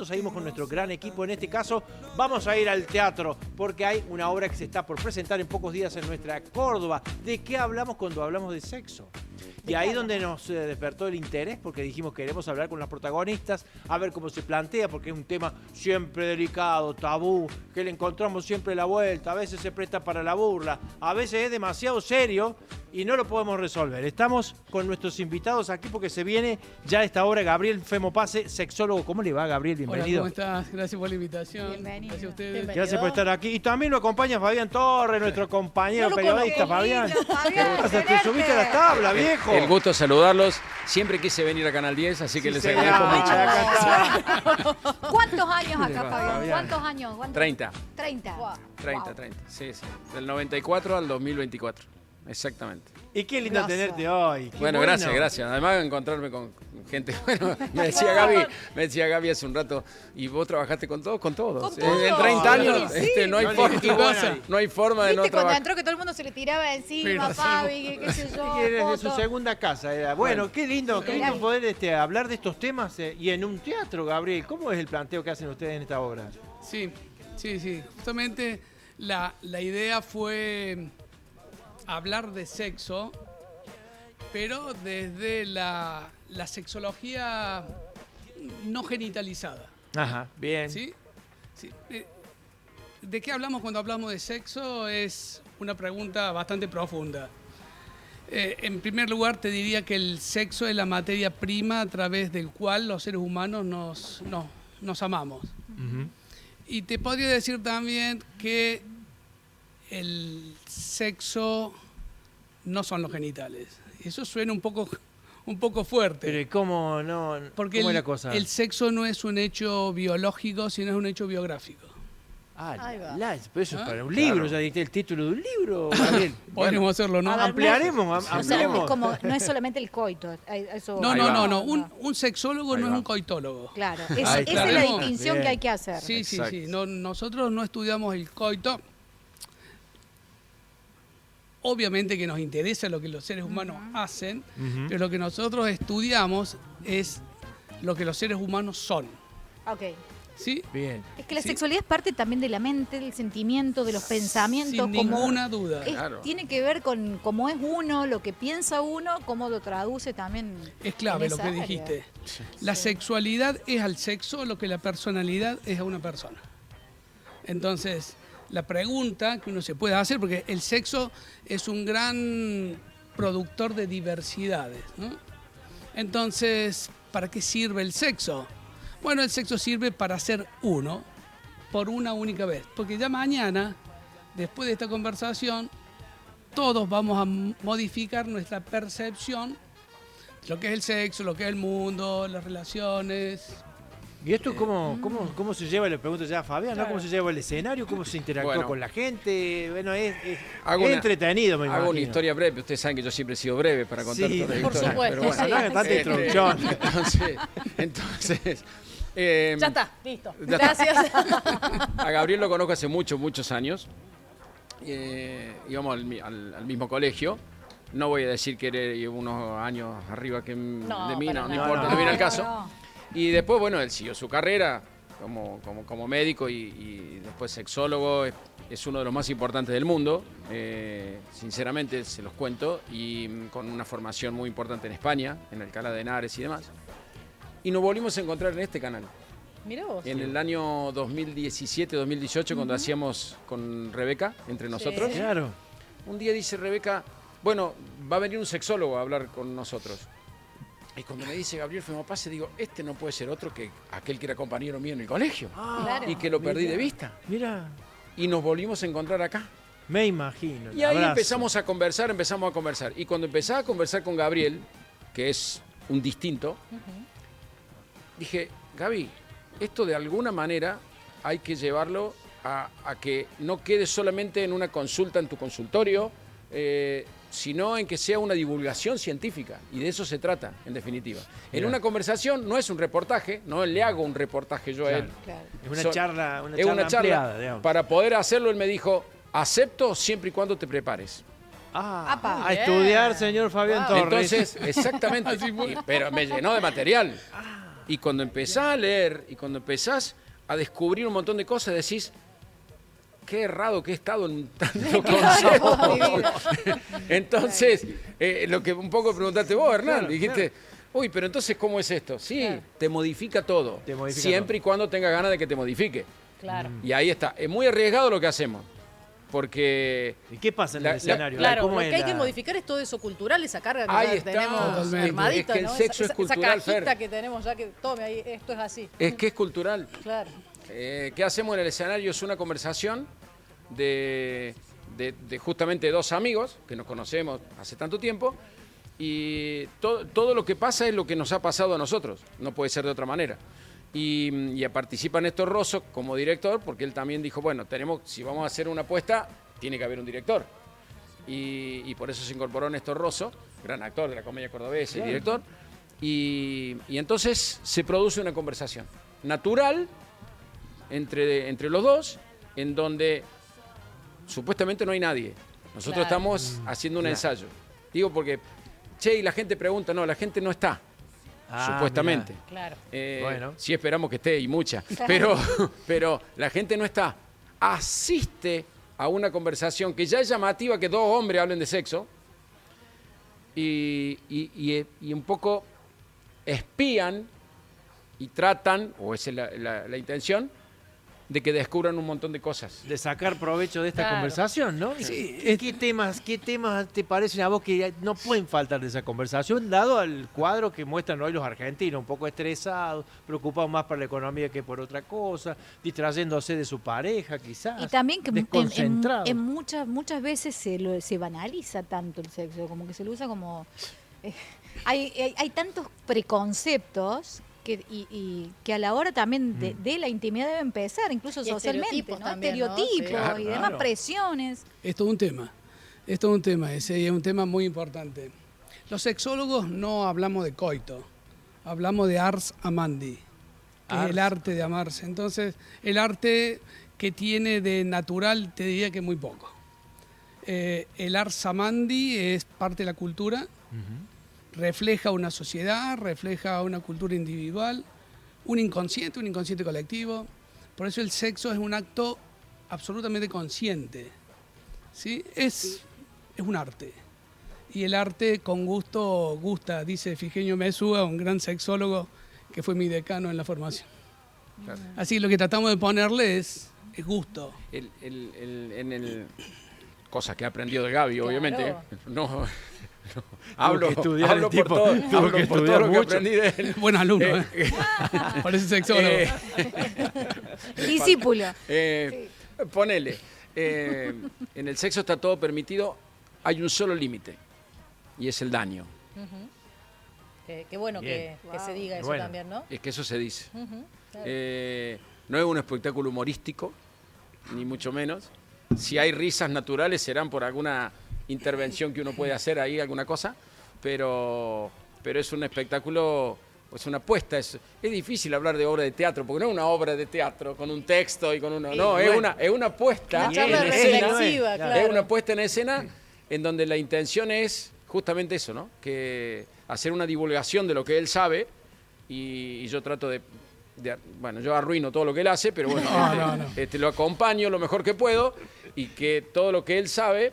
minutos seguimos con nuestro gran equipo. En este caso vamos a ir al teatro porque hay una obra que se está por presentar en pocos días en nuestra Córdoba. ¿De qué hablamos cuando hablamos de sexo? Y ahí donde nos despertó el interés, porque dijimos queremos hablar con los protagonistas, a ver cómo se plantea, porque es un tema siempre delicado, tabú, que le encontramos siempre la vuelta, a veces se presta para la burla, a veces es demasiado serio y no lo podemos resolver. Estamos con nuestros invitados aquí porque se viene ya a esta hora Gabriel Femopase, sexólogo. ¿Cómo le va, Gabriel? Bienvenido. Hola, ¿cómo estás? Gracias por la invitación. Bienvenido. Gracias a ustedes. Bienvenido. Gracias por estar aquí. Y también lo acompaña Fabián Torres, nuestro compañero No lo periodista. conozco. Fabián, Qué lindo, Fabián, ¿qué pasa? Te tenerte. subiste a la tabla, viejo. El gusto de saludarlos. Siempre quise venir a Canal 10, así que Sí, les señor. agradezco mucho. Acá está. ¿Cuántos años acá, va, Fabián? Fabián? ¿Cuántos años? 30. 30. 30. Sí. Del 94 al 2024. Exactamente. Y qué lindo Gracias. tenerte hoy. Qué Bueno, bueno. gracias. Además de encontrarme con gente, bueno, me decía Gaby hace un rato, ¿y vos trabajaste con todos? Con todos. Con todos. En 30 años, Sí, no hay no le forma, dijiste nada. no hay forma de ¿Viste no cuando trabajar. entró que todo el mundo se le tiraba encima, Pero Fabi, qué sé yo? Y eres de su fotos? segunda casa. Era. Bueno, qué lindo poder poder hablar de estos temas y en un teatro, Gabriel. ¿Cómo es el planteo que hacen ustedes en esta obra? Sí. Justamente la idea fue hablar de sexo, pero desde la sexología no genitalizada. Ajá, bien. ¿Sí? Sí. ¿De qué hablamos cuando hablamos de sexo? Es una pregunta bastante profunda. En primer lugar, te diría que el sexo es la materia prima a través del cual los seres humanos nos amamos. Ujú. Y te podría decir también que el sexo no son los genitales. Eso suena un poco fuerte. Pero ¿y cómo no? Porque ¿Cómo es la cosa? el sexo no es un hecho biológico, sino es un hecho biográfico. Ahí va. Pero eso es Ah, para un libro, ya diste el título de un libro, Gabriel. Podríamos hacerlo, ¿no? A ver, Ampliaremos, O sea, ampliemos. no es solamente el coito. Eso, No. va. Un sexólogo Ahí no es va. un coitólogo. Claro, Ahí esa está. es la Bien. distinción que hay que hacer. Sí. Exacto. No, nosotros no estudiamos el coito. Obviamente que nos interesa lo que los seres humanos hacen, Ujú. pero lo que nosotros estudiamos es lo que los seres humanos son. Ok. ¿Sí? Bien. Es que la Sí. sexualidad es parte también de la mente, del sentimiento, de los pensamientos. Sin ninguna duda. Claro. Tiene que ver con cómo es uno, lo que piensa uno, cómo lo traduce también. Es clave en lo esa que área. dijiste. La Sí. sexualidad es al sexo lo que la personalidad es a una persona. Entonces, la pregunta que uno se puede hacer, porque el sexo es un gran productor de diversidades, ¿no? Entonces, ¿para qué sirve el sexo? Bueno, el sexo sirve para ser uno por una única vez, porque ya mañana, después de esta conversación, todos vamos a modificar nuestra percepción de lo que es el sexo, lo que es el mundo, las relaciones. ¿Y esto cómo se lleva? Le pregunto ya a Fabián, ¿no? ¿Cómo se lleva el escenario? ¿Cómo se interactúa Bueno. con la gente? Bueno, es Hago una- entretenido, me imagino. Hago una historia breve. Ustedes saben que yo siempre he sido breve para contar Sí, toda la por historia. supuesto, pero bueno. sí. Hablá, tanta introducción. Entonces, Ya está, listo. Ya está. Gracias. a Gabriel lo conozco hace muchos años. Íbamos al mismo colegio. No voy a decir que era unos años arriba que de mí, para no nada. importa, no, No, viene al no, caso. no. Y después, bueno, él siguió su carrera como médico y después sexólogo. Es uno de los más importantes del mundo, sinceramente se los cuento, y con una formación muy importante en España, en Alcalá de Henares y demás. Y nos volvimos a encontrar en este canal. Mirá vos. En el año 2017-2018, cuando hacíamos con Rebeca, entre nosotros. Sí. Claro. Un día dice Rebeca, bueno, va a venir un sexólogo a hablar con nosotros. Y cuando me dice Gabriel Femopase, digo, este no puede ser otro que aquel que era compañero mío en el colegio. Claro. Y que lo perdí de vista. Mira, Y nos volvimos a encontrar acá. me imagino. el Y ahí abrazo. empezamos a conversar. Y cuando empezaba a conversar con Gabriel, que es un distinto, dije, Gaby, esto de alguna manera hay que llevarlo a que no quede solamente en una consulta en tu consultorio, sino en que sea una divulgación científica. Y de eso se trata, en definitiva. En Mirá. una conversación no es un reportaje, no le hago un reportaje yo a él. Claro. Es una Son- charla, Es una charla. ampliada, digamos. Para poder hacerlo, él me dijo, acepto siempre y cuando te prepares. Apa. A estudiar, señor Fabián Wow. Torres. Entonces, exactamente. Así fue. Pero me llenó de material. Y cuando empezás a leer y cuando empezás a descubrir un montón de cosas, decís, qué errado que he estado en tantos conceptos. Entonces, lo que un poco preguntaste vos, Hernán, dijiste, uy, pero entonces, ¿cómo es esto? Sí, te modifica todo, siempre y cuando tengas ganas de que te modifique. Claro. Y ahí está. Es muy arriesgado lo que hacemos, porque... ¿Y qué pasa en el escenario? Claro, ¿Cómo lo es que hay la- que modificar es todo eso cultural, esa carga que Ahí ya está. tenemos Totalmente. armadita, Es que el ¿no? sexo es cultural, esa cajita Fer. que tenemos ya que tome ahí, esto es así. Es que es cultural. Claro. ¿Qué hacemos en el escenario? Es una conversación de justamente dos amigos que nos conocemos hace tanto tiempo y todo lo que pasa es lo que nos ha pasado a nosotros, no puede ser de otra manera. Y participa Néstor Rosso como director porque él también dijo, bueno, si vamos a hacer una apuesta, tiene que haber un director. Y por eso se incorporó Néstor Rosso, gran actor de la comedia cordobesa y director. Y entonces se produce una conversación natural entre los dos, en donde supuestamente no hay nadie. Nosotros Claro. estamos haciendo un ensayo. Digo porque, che, y la gente pregunta, no, la gente no está, supuestamente. mirá. Claro. Bueno. Sí esperamos que esté, y mucha. Pero la gente no está. Asiste a una conversación que ya es llamativa que dos hombres hablen de sexo y un poco espían y tratan, o esa es la intención, de que descubran un montón de cosas. De sacar provecho de esta Claro. conversación, ¿no? Sí, ¿Qué temas te parecen a vos que no pueden faltar de esa conversación, dado al cuadro que muestran hoy los argentinos, un poco estresados, preocupados más por la economía que por otra cosa, distrayéndose de su pareja, quizás? Y también que desconcentrados. en muchas veces se banaliza tanto el sexo, como que se lo usa como... hay tantos preconceptos y que a la hora también de la intimidad debe empezar, incluso Y socialmente, estereotipos ¿no? también, ¿no? Estereotipos Sí. Claro, y demás claro. presiones. Es todo un tema. Es todo un tema ese y es un tema muy importante. Los sexólogos no hablamos de coito, hablamos de ars amandi, que es el arte de amarse. Entonces, el arte que tiene de natural, te diría que muy poco. El ars amandi es parte de la cultura, refleja una sociedad, refleja una cultura individual, un inconsciente colectivo. Por eso el sexo es un acto absolutamente consciente. ¿Sí? Es un arte. Y el arte con gusto gusta, dice Efigenia Mesúa, un gran sexólogo que fue mi decano en la formación. Claro. Así que lo que tratamos de ponerle es gusto. Cosa que he aprendido de Gaby, Claro. obviamente. No, hablo, que estudiar hablo el por tipo, todo, tuvo hablo que por todo estudiar lo que mucho. aprendí de él. Buen alumno, ¿eh? Parece sexólogo. Discípulo. Ponele, en el sexo está todo permitido, hay un solo límite, y es el daño. Qué bueno Bien. que se diga eso Bueno. también, ¿no? Es que eso se dice. Ujú, claro. No es un espectáculo humorístico, ni mucho menos. Si hay risas naturales serán por alguna intervención que uno puede hacer ahí, alguna cosa, pero es un espectáculo, es una apuesta. Es difícil hablar de obra de teatro, porque no es una obra de teatro con un texto y con uno. No, bueno. es una apuesta Una charla en escena. reflexiva, Claro. claro. Es una puesta en escena en donde la intención es justamente eso, ¿no? Que hacer una divulgación de lo que él sabe y yo trato bueno, yo arruino todo lo que él hace, pero bueno, No. lo acompaño lo mejor que puedo y que todo lo que él sabe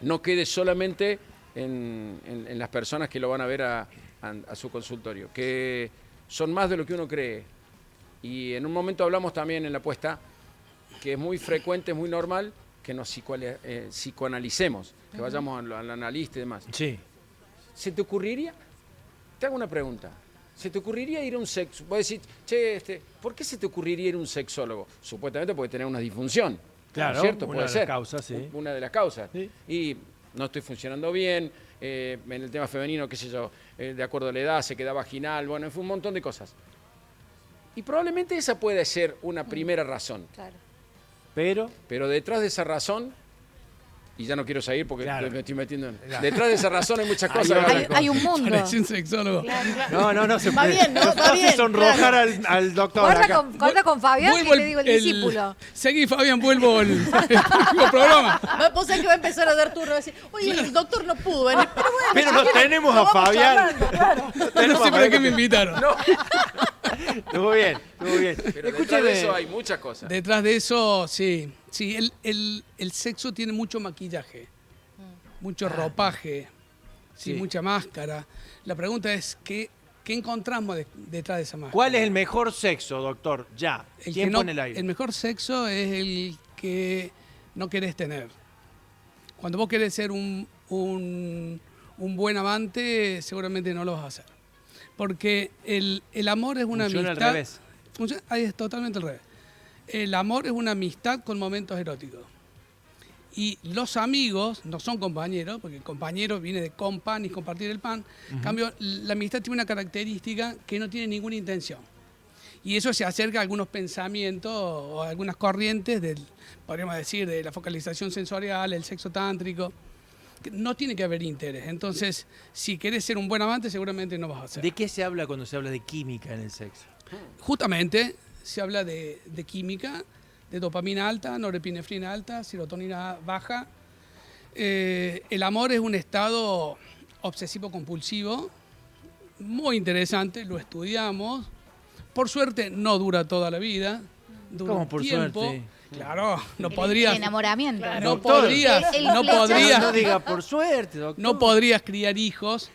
no quede solamente en las personas que lo van a ver a su consultorio, que son más de lo que uno cree. Y en un momento hablamos también en la apuesta que es muy frecuente, es muy normal que nos psicoanalicemos, que vayamos al analista y demás. Sí. ¿Se te ocurriría? Te hago una pregunta. ¿Se te ocurriría ir a un sexo? Vos decís, che, ¿por qué se te ocurriría ir a un sexólogo? Supuestamente puede tener una disfunción. Claro, ¿no es cierto? una Puede de las ser. causas, sí. Una de las causas. Sí. Y no estoy funcionando bien, en el tema femenino, qué sé yo, de acuerdo a la edad, se queda vaginal, bueno, fue un montón de cosas. Y probablemente esa puede ser una primera razón. Claro. Pero, Pero detrás de esa razón, y ya no quiero seguir porque Claro. me estoy metiendo en... Claro. Detrás de esa razón hay muchas cosas. otra Gabriel. Hay un mundo. Parece un sexólogo. No, se Va puede. bien, ¿no? Va hace bien, sonrojar al doctor acá. Corta con Fabián, que Vuelvo te digo el discípulo. Seguí, Fabián, vuelvo al próximo programa. Vos sabés que va a empezar a dar turno. Va a decir, oye, el doctor no pudo venir. Pero bueno, Pero nos tenemos a vamos Fabián. charlando, claro. No sé para qué me invitaron. Estuvo bien. Pero detrás de eso hay muchas cosas. Detrás de eso, sí. Sí, el sexo tiene mucho maquillaje, mucho ropaje, sí, Sí. mucha máscara. La pregunta es, ¿qué encontramos detrás de esa máscara? ¿Cuál es el mejor sexo, doctor? Ya. El Tiempo que no- en el aire. El mejor sexo es el que no querés tener. Cuando vos querés ser un buen amante, seguramente no lo vas a hacer. Porque el amor es una Funciona al amistad. revés. Ahí es totalmente al revés. El amor es una amistad con momentos eróticos. Y los amigos no son compañeros, porque el compañero viene de compan y compartir el pan. En cambio, la amistad tiene una característica que no tiene ninguna intención. Y eso se acerca a algunos pensamientos o a algunas corrientes podríamos decir, de la focalización sensorial, el sexo tántrico. Que no tiene que haber interés. Entonces, si querés ser un buen amante, seguramente no vas a ser. ¿De qué se habla cuando se habla de química en el sexo? Justamente se habla de química, de dopamina alta, norepinefrina alta, serotonina baja. El amor es un estado obsesivo-compulsivo, muy interesante, lo estudiamos. Por suerte no dura toda la vida, dura ¿Cómo un por tiempo. suerte? Claro, no El podrías, enamoramiento. Claro. no Doctor, podrías, el no flechazo. podrías, No diga por suerte, doctor. no podrías criar hijos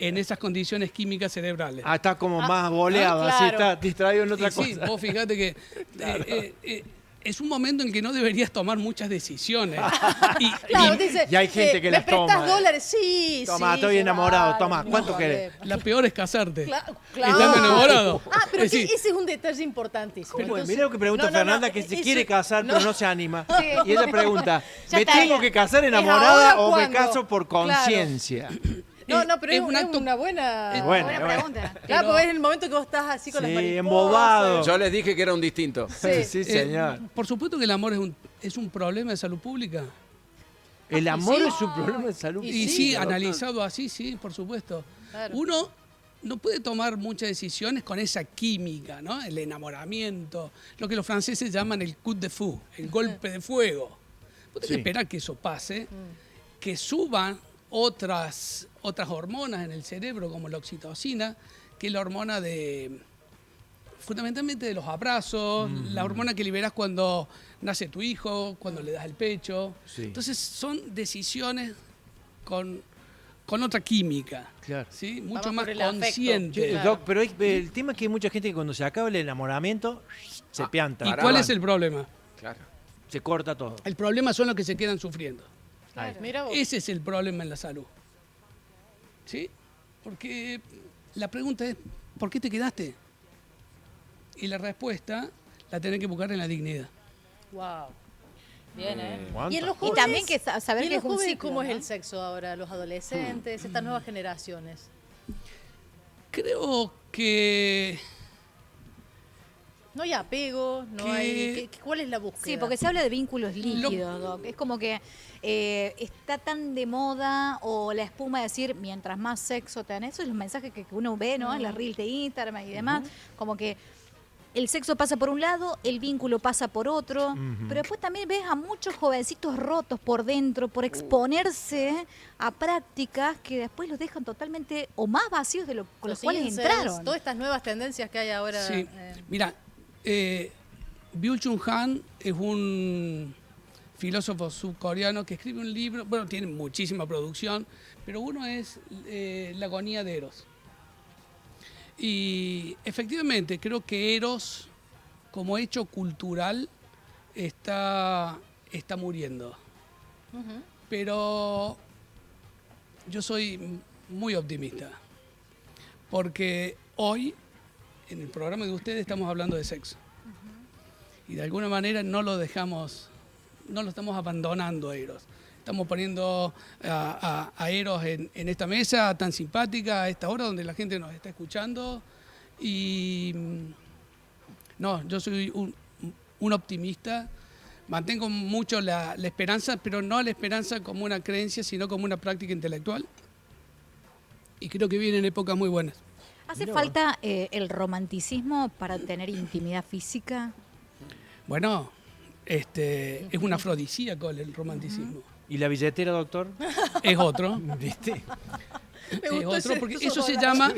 en esas condiciones químicas cerebrales. Ah, está como más boleado, así claro. está distraído en otra Y sí, cosa. vos fíjate que es un momento en que no deberías tomar muchas decisiones. Claro, dice, y hay gente que ¿me las prestas toma, dólares? Sí, Toma, sí. estoy enamorado, claro, toma, no, ¿cuánto querés? La peor es casarte. Claro. Estando enamorado. Ah, pero Es decir, ese es un detalle importantísimo. Bueno, Entonces- mirá lo que pregunta No, no, no, Fernanda, que se eso- quiere casar, no. pero no se anima. Sí. Y ella pregunta, Ya ¿me está, tengo ya. que casar ¿Es enamorada ahora o me cuándo? caso por Claro. conciencia? No, no, pero Es es, un es acto- una buena... es Bueno, Buena bueno. pregunta. Claro, porque es el momento que vos estás así con Sí, las mariposas. embobado. Yo les dije que era un distinto. Sí, señor. por supuesto que el amor es un problema de salud pública. El amor sí. es un problema de salud. Y Y sí, sí, doctor. analizado así, sí, por supuesto. Claro. Uno no puede tomar muchas decisiones con esa química, ¿no? El enamoramiento, lo que los franceses llaman el coup de feu, el golpe de fuego. Vos tenés Sí. que esperar que eso pase, que suban otras hormonas en el cerebro, como la oxitocina, que es la hormona fundamentalmente de los abrazos, la hormona que liberás cuando nace tu hijo, cuando le das el pecho. Sí. Entonces son decisiones con otra química, Claro. ¿sí? Mucho Vamos más por el afecto. consciente. Claro. Doc, pero el tema es que hay mucha gente que cuando se acaba el enamoramiento, se pianta. ¿Y Paraban. cuál es el problema? Claro. Se corta todo. El problema son los que se quedan sufriendo. Claro. Mira vos. Ese es el problema en la salud. ¿Sí? Porque la pregunta es, ¿por qué te quedaste? Y la respuesta la tenés que buscar en la dignidad. Wow. Bien, ¿eh? ¿Cuántas Y en los Y jóvenes, también que saber ¿y en que los es un jóvenes ciclo, cómo ¿no? es el sexo ahora? Los adolescentes, estas nuevas generaciones. Creo que No hay apego, no Que- hay... ¿Cuál es la búsqueda? Sí, porque se habla de vínculos líquidos, Doc. Es como que está tan de moda o la espuma de decir, mientras más sexo tenés, eso es los mensajes que uno ve, ¿no? En las reels de Instagram y demás, como que el sexo pasa por un lado, el vínculo pasa por otro, pero después también ves a muchos jovencitos rotos por dentro, por exponerse a prácticas que después los dejan totalmente o más vacíos de lo con los cuales incels, entraron. Todas estas nuevas tendencias que hay ahora. sí. Mira, Byung-Chul Han es un filósofo subcoreano que escribe un libro, bueno, tiene muchísima producción, pero uno es La agonía de Eros. Y efectivamente creo que Eros, como hecho cultural, está muriendo. Pero yo soy muy optimista, porque hoy, en el programa de ustedes, estamos hablando de sexo. Y de alguna manera no lo estamos abandonando a Eros. Estamos poniendo a Eros en esta mesa tan simpática, a esta hora donde la gente nos está escuchando. Y no, yo soy un optimista Mantengo mucho la esperanza, pero no la esperanza como una creencia, sino como una práctica intelectual. Y creo que vienen épocas muy buenas. ¿Hace falta el romanticismo para tener intimidad física? Bueno, es un afrodisíaco el romanticismo. ¿Y la billetera, doctor? Es otro. ¿Viste? Me Es gustó otro, ese- porque esos eso se doblajes. llama...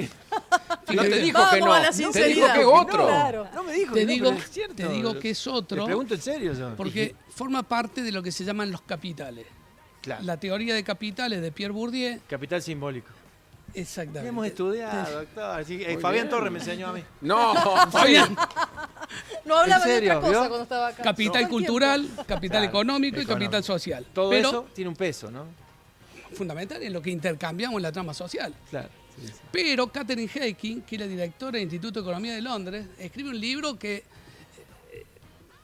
No te dijo Vamos que no. a la Te dijo sinceridad. que es otro. Claro. No me dijo Te que no, digo, pero es cierto. te digo que es Te otro, pregunto en serio yo. porque forma parte de lo que se llaman los capitales. Claro. La teoría de capitales de Pierre Bourdieu, Capital simbólico. exactamente. Hemos estudiado, doctor. Así, Muy Fabián bien. Torres me enseñó a mí. No, Fabián, No hablaba ¿En de serio? otra cosa ¿Vio? cuando estaba acá. capital Todo el cultural, capital Claro, económico y económico. capital social. Todo Pero eso tiene un peso, ¿no? fundamental es lo que intercambiamos en la trama social. Claro. Sí, sí. Pero Catherine Haykin, que es la directora del Instituto de Economía de Londres, escribe un libro que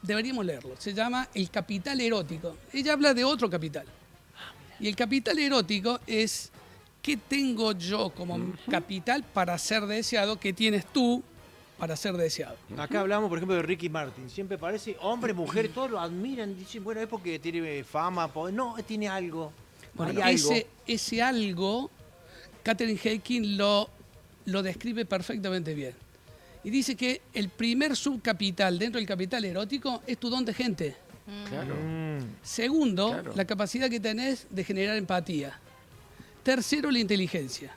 deberíamos leerlo. Se llama El capital erótico. Ella habla de otro capital. Y el capital erótico es qué tengo yo como capital para ser deseado, qué tienes tú para ser deseado. Acá hablamos, por ejemplo, de Ricky Martin. Siempre parece, hombre, mujer, todos lo admiran. Dicen, bueno, es porque tiene fama, poder. No, tiene algo. Bueno, Hay algo. ese algo, Catherine Haykin lo describe perfectamente bien. Y dice que el primer subcapital dentro del capital erótico es tu don de gente. claro. Segundo, Claro. la capacidad que tenés de generar empatía. Tercero, la inteligencia.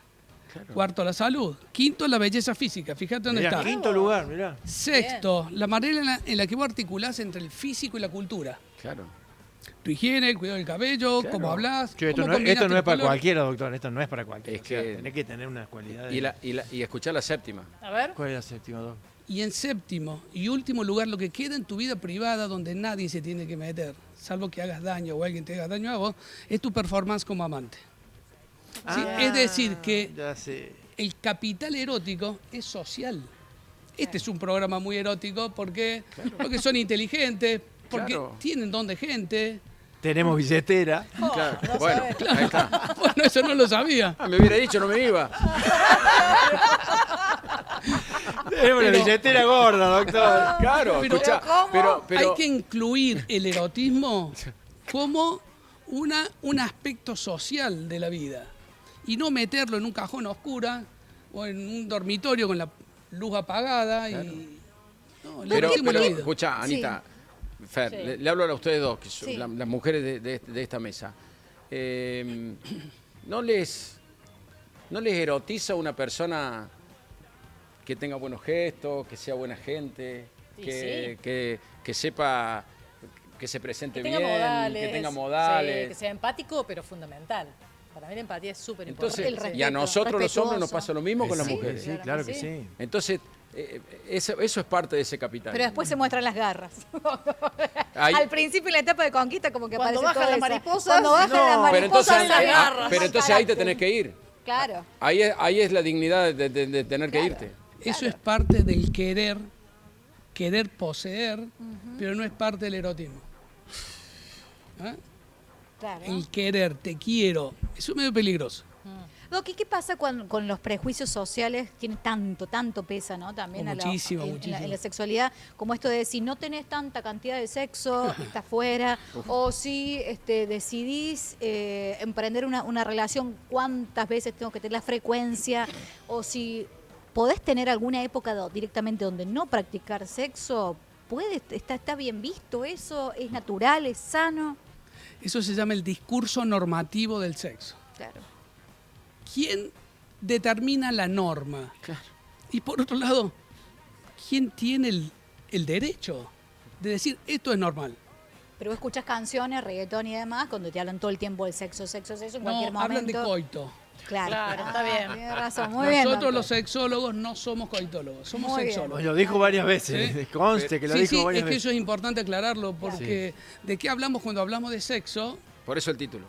Claro. Cuarto, la salud. Quinto, la belleza física. Fíjate dónde Mirá, está. quinto lugar, mirá. Sexto, la manera en la que vos articulás entre el físico y la cultura. Claro. Tu higiene, el cuidado del cabello, Claro. cómo hablas. Che, esto cómo no es combinaste para el color. cualquiera, doctor. Esto no es para cualquiera. Es O sea, que- tenés que tener unas cualidades. Y escuchar la séptima. A ver. ¿Cuál es la séptima, doctor? Y en séptimo y último lugar, lo que queda en tu vida privada, donde nadie se tiene que meter, salvo que hagas daño o alguien te haga daño a vos, es tu performance como amante. ¿Sí? Es decir, que Ya sé. el capital erótico es social. Este es un programa muy erótico porque son inteligentes, porque Claro. tienen don de gente. Tenemos billetera. Claro. no Bueno, sabés. ahí está. Bueno, eso no lo sabía. Ah, me hubiera dicho, no me iba. Tenemos la Pero- billetera gorda, doctor. Claro, Pero- escuchá. ¿Pero Pero, Hay que incluir el erotismo como un aspecto social de la vida y no meterlo en un cajón oscura o en un dormitorio con la luz apagada. Y, no, el erotismo es la vida. escuchá, Anita, Fer, Sí. le hablo a ustedes dos, que son Sí. las mujeres de esta mesa. ¿No les erotiza una persona que tenga buenos gestos, que sea buena gente, Y que sepa que se presente Que bien, tenga modales. que tenga Sí, modales? que sea empático, pero fundamental. Para mí la empatía es súper Entonces, importante. y a nosotros los hombres nos respetuoso. pasa lo mismo con las Sí, mujeres. Sí, claro que sí. Entonces, eso es parte de ese capital. Pero después se muestran las garras. Ahí- Al principio, en la etapa de conquista, como que Cuando aparece bajan toda las esa- mariposas, Cuando bajan no, las pero mariposas, entonces, las ah, garras. pero entonces ahí te tenés que ir. Claro. Ahí es la dignidad de tener que irte. Eso es parte del querer poseer, pero no es parte del erotismo. ¿Ah? Claro. El querer, te quiero, eso es medio peligroso. Doc, ¿y qué pasa con los prejuicios sociales? Tiene tanto pesa, ¿no? También Oh, a la- muchísimo, en muchísimo. la sexualidad, como esto de si no tenés tanta cantidad de sexo, estás fuera, o si decidís emprender una relación, cuántas veces tengo que tener la frecuencia, o si podés tener alguna época directamente donde no practicar sexo, está bien visto eso, es natural, es sano. Eso se llama el discurso normativo del sexo. Claro. ¿Quién determina la norma? Y por otro lado, ¿quién tiene el derecho de decir esto es normal? Pero vos escuchas canciones, reggaetón y demás, cuando te hablan todo el tiempo del sexo en No, cualquier momento. hablan de coito. Claro, Claro, está bien. Tienes razón, muy bien. Nosotros doctor. los sexólogos no somos coitólogos, somos Muy bien. sexólogos. Lo dijo varias veces. Sí. Conste que lo Sí, dijo sí, es varias que veces. eso es importante aclararlo, porque ¿de qué hablamos cuando hablamos de sexo? Por eso el título.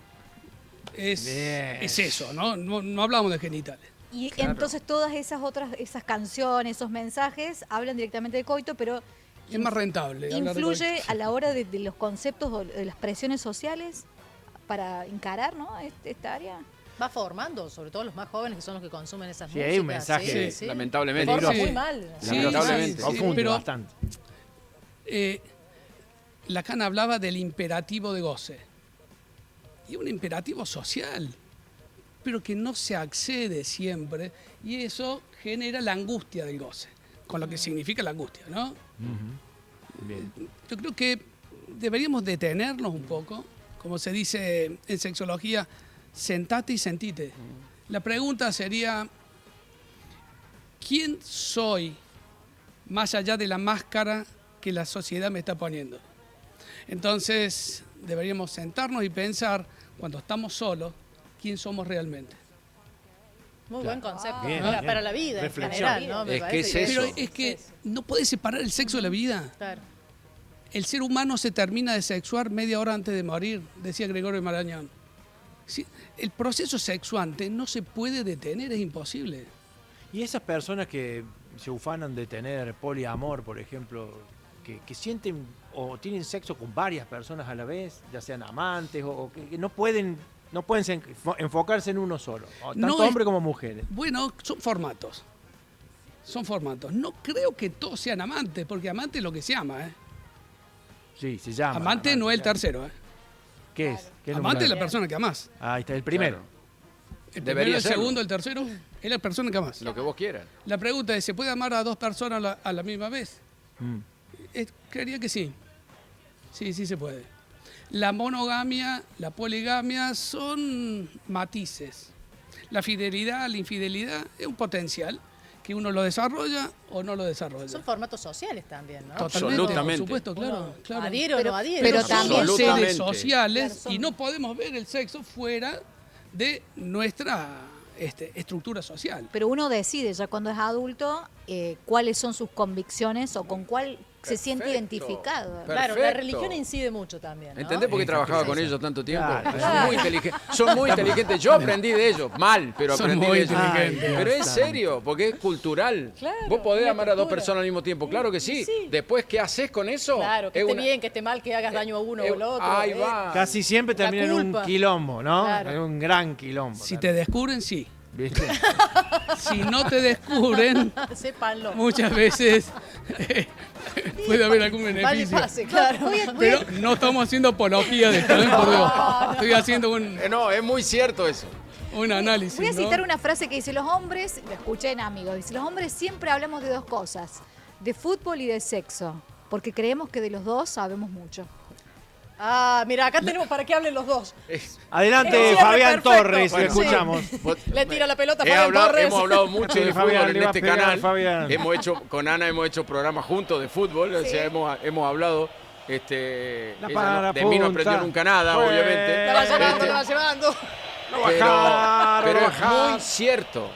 Es Bien. eso, ¿no? No hablamos de genitales. Y Claro. entonces todas esas canciones, esos mensajes, hablan directamente de coito, pero Es más rentable. hablar de influye coito. a la hora de los conceptos o de las presiones sociales para encarar, ¿no? Esta área. Va formando, sobre todo los más jóvenes que son los que consumen esas Sí, músicas. hay un mensaje, Sí. Lamentablemente. Forma Sí. muy mal. Sí, Lamentablemente. sí, Confunde pero bastante. Lacan hablaba del imperativo de goce. Y un imperativo social, pero que no se accede siempre, y eso genera la angustia del goce, con lo que significa la angustia, ¿no? Bien. Yo creo que deberíamos detenernos un poco, como se dice en sexología, sentate y sentite. La pregunta sería, ¿quién soy más allá de la máscara que la sociedad me está poniendo? Entonces, deberíamos sentarnos y pensar, cuando estamos solos, quién somos realmente. Muy buen concepto. Bien, para, bien. para la vida Reflexión. en general, ¿no? Me Es que parece es Pero eso. es que no puedes separar el sexo de la vida. Claro. El ser humano se termina de sexuar media hora antes de morir, decía Gregorio Marañón. Sí, el proceso sexuante no se puede detener, es imposible. Y esas personas que se ufanan de tener poliamor, por ejemplo, que sienten o tienen sexo con varias personas a la vez, ya sean amantes o que no pueden enfocarse en uno solo, tanto No es- hombres como mujeres. Bueno, son formatos. Son formatos. No creo que todos sean amantes, porque amante es lo que se ama, ¿eh? Sí, se llama. Amante no es el claro. tercero, ¿eh? ¿Qué es? ¿Qué Amante es la número? persona que amás. Ahí está, el primero. Claro. El Debería primero, el serlo. segundo, el tercero, es la persona que amás. Lo que vos quieras. La pregunta es, ¿se puede amar a dos personas a la misma vez? Mm. Creería que sí. Sí, sí se puede. La monogamia, la poligamia son matices. La fidelidad, la infidelidad es un potencial que uno lo desarrolla o no lo desarrolla. Son formatos sociales también, ¿no? Totalmente, Absolutamente. por supuesto, claro. Uno claro. adhiere o no adhiere. pero ¿no? también- Somos Absolutamente. seres sociales Claro, son- y no podemos ver el sexo fuera de nuestra estructura social. Pero uno decide ya cuando es adulto cuáles son sus convicciones o con cuál se siente Perfecto. identificado. Claro, la Perfecto. religión incide mucho también, ¿no? ¿Entendés por qué trabajaba con ellos tanto tiempo? Claro. Son muy inteligentes. Son muy inteligentes. Yo aprendí de ellos. Mal, pero Son aprendí muy de ellos. inteligentes. Pero es serio, porque es cultural. Claro, Vos podés una amar a dos cultura. personas al mismo tiempo. Claro que sí. Sí. Después, ¿qué haces con eso? Claro, que Es esté una- bien, que esté mal, que hagas daño a uno o al otro. Ahí va. Casi siempre La termina en un culpa. quilombo, ¿no? Claro. En un gran quilombo. Si te descubren, sí. ¿Viste? Si no te descubren, Sépanlo. muchas veces puede haber algún Vale, beneficio. pase, claro. Pero no estamos haciendo apología de esto, ¿eh? Por Dios. Estoy haciendo No, es muy cierto eso. un análisis. Voy a ¿no? citar una frase que dice, los hombres, lo escuché en Amigos, dice, los hombres siempre hablamos de dos cosas, de fútbol y de sexo, porque creemos que de los dos sabemos mucho. Ah, mira, acá tenemos para que hablen los dos. Adelante, El cierre Fabián perfecto. Torres, Bueno, le escuchamos. Le tira la pelota a He Fabián hablado- Torres. Hemos hablado mucho Sí, de Fabián, fútbol le en va a este pegar, canal. Fabián. Con Ana hemos hecho programas juntos de fútbol. O sea, hemos hablado. La Ella no- de mí no aprendió punta. nunca nada, Fue. obviamente. La va llevando, Este, la va llevando. pero es bajaron. muy cierto.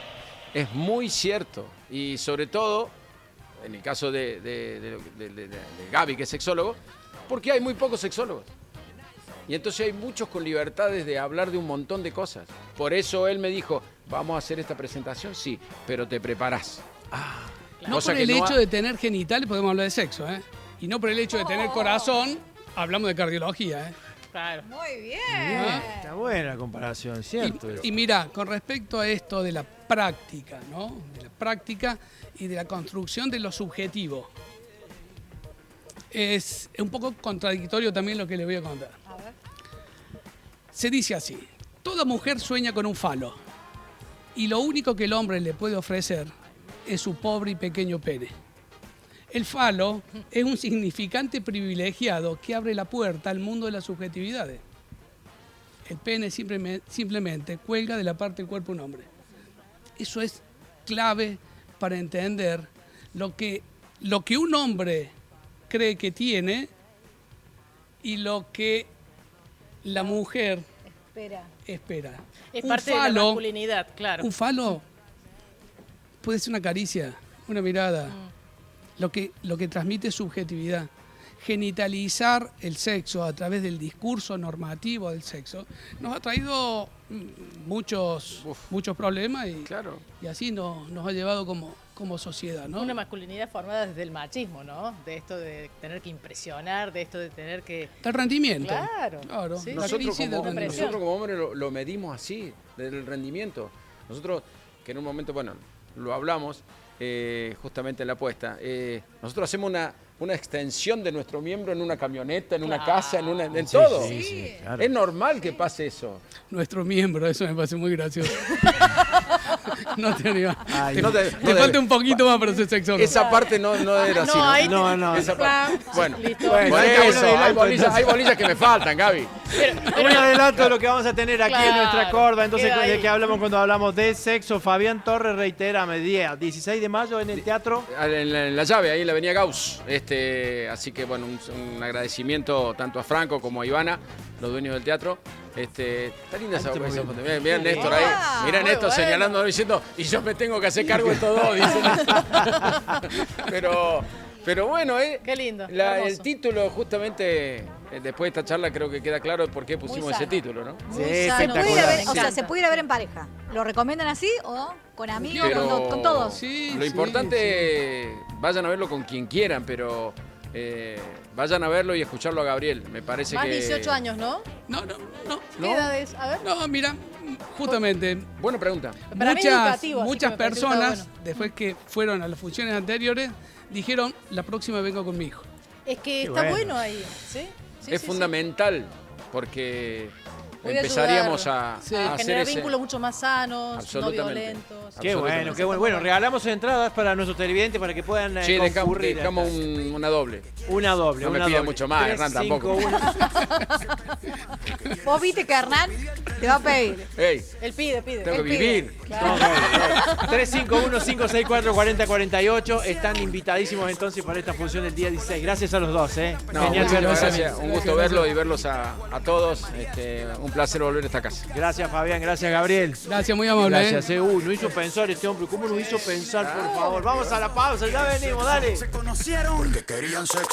Es muy cierto. Y sobre todo, en el caso de Gaby, que es sexólogo, porque hay muy pocos sexólogos. Y entonces hay muchos con libertades de hablar de un montón de cosas. Por eso él me dijo, vamos a hacer esta presentación, sí, pero te preparás. No Cosa por que el no hecho ha- de tener genitales podemos hablar de sexo, ¿eh? Y no por el hecho de tener corazón, hablamos de cardiología, ¿eh? Claro. Muy bien. Está buena la comparación, ¿cierto? Y mira, con respecto a esto de la práctica, ¿no? De la práctica y de la construcción de lo subjetivo. Es un poco contradictorio también lo que le voy a contar. Se dice así, toda mujer sueña con un falo y lo único que el hombre le puede ofrecer es su pobre y pequeño pene. El falo es un significante privilegiado que abre la puerta al mundo de las subjetividades. El pene simplemente cuelga de la parte del cuerpo de un hombre. Eso es clave para entender lo que un hombre cree que tiene y lo que la mujer Espera. espera. Es Un parte de la falo- masculinidad, claro. Un falo puede ser una caricia, una mirada, lo que transmite subjetividad. Genitalizar el sexo a través del discurso normativo del sexo nos ha traído muchos problemas Claro. y así nos ha llevado como sociedad, ¿no? Una masculinidad formada desde el machismo, ¿no? De esto de tener que impresionar, de esto de tener que... El rendimiento. Claro. Sí, la Nosotros crisis del como, rendimiento. nosotros como hombres lo medimos así, desde el rendimiento. Nosotros, que en un momento, bueno, lo hablamos justamente en la apuesta, nosotros hacemos una extensión de nuestro miembro en una camioneta, en una Claro. casa, en todo. Sí, sí, claro. Es normal que pase eso. Nuestro miembro, eso me parece muy gracioso. No te animas. Ay, No te- Te no falta debe- un poquito más para ser sexólogo. Esa parte no era así. No, ahí No, no. Esa parte. Bueno, Listo. Bueno, por ahí está eso, un adelanto, hay bolillas que me faltan, Gaby. Un adelanto de lo que vamos a tener aquí en nuestra Claro, corda. Entonces, queda ¿de ahí. qué hablamos cuando hablamos de sexo? Fabián Torres, reitérame, 16 de mayo en el teatro. En la llave, ahí en la avenida Gauss. Así que bueno, un agradecimiento tanto a Franco como a Ivana, los dueños del teatro. Está linda esa foto. Mira Néstor ahí. Wow, Mira muy Néstor bueno. señalando diciendo, y yo me tengo que hacer cargo de estos dos, dice Néstor. Pero bueno, Qué lindo, el hermoso. título justamente, después de esta charla creo que queda claro por qué pusimos ese sano. título, ¿no? Se Muy puede ir a sano. ver, Me o sea, encanta. se puede ir a ver en pareja. ¿Lo recomiendan así o con amigos, Pero con todos? Sí, lo sí, importante, vayan a verlo con quien quieran, pero vayan a verlo y escucharlo a Gabriel. Me parece Más que... 18 años, ¿no? No. ¿Qué edades? A ver. No, mira, justamente Buena pregunta. Para mí educativo, así muchas que me pareció personas, que está después que fueron a las funciones anteriores, dijeron, la próxima vengo con mi hijo. Es que Qué está bueno. bueno ahí. ¿Sí? Sí, Es sí, fundamental porque Puede empezaríamos ayudar a hacer generar ese... vínculos mucho más sanos, no Absolutamente. violentos. Qué bueno, Absolutamente. qué bueno. Bueno, regalamos entradas para nuestros televidentes para que puedan Sí, concurrir. dejamos una doble. Una doble. No me una pida doble. mucho más, 3, Hernán, 5, tampoco. 1. Vos viste que Hernán te va a pedir. ¡Ey! Él pide. Tengo que Él pide. vivir. Claro. 351-564-4048. Están invitadísimos entonces para esta función del día 16. Gracias a los dos, ¿eh? No, Genial muchas verlos. gracias. Un gusto verlo y verlos a todos. Un placer volver a esta casa. Gracias, Fabián. Gracias, Gabriel. Gracias, muy amable. Gracias, nos hizo pensar este hombre. ¿Cómo nos hizo pensar, por favor? Vamos a la pausa, ya venimos, dale. Se conocieron porque querían sexo.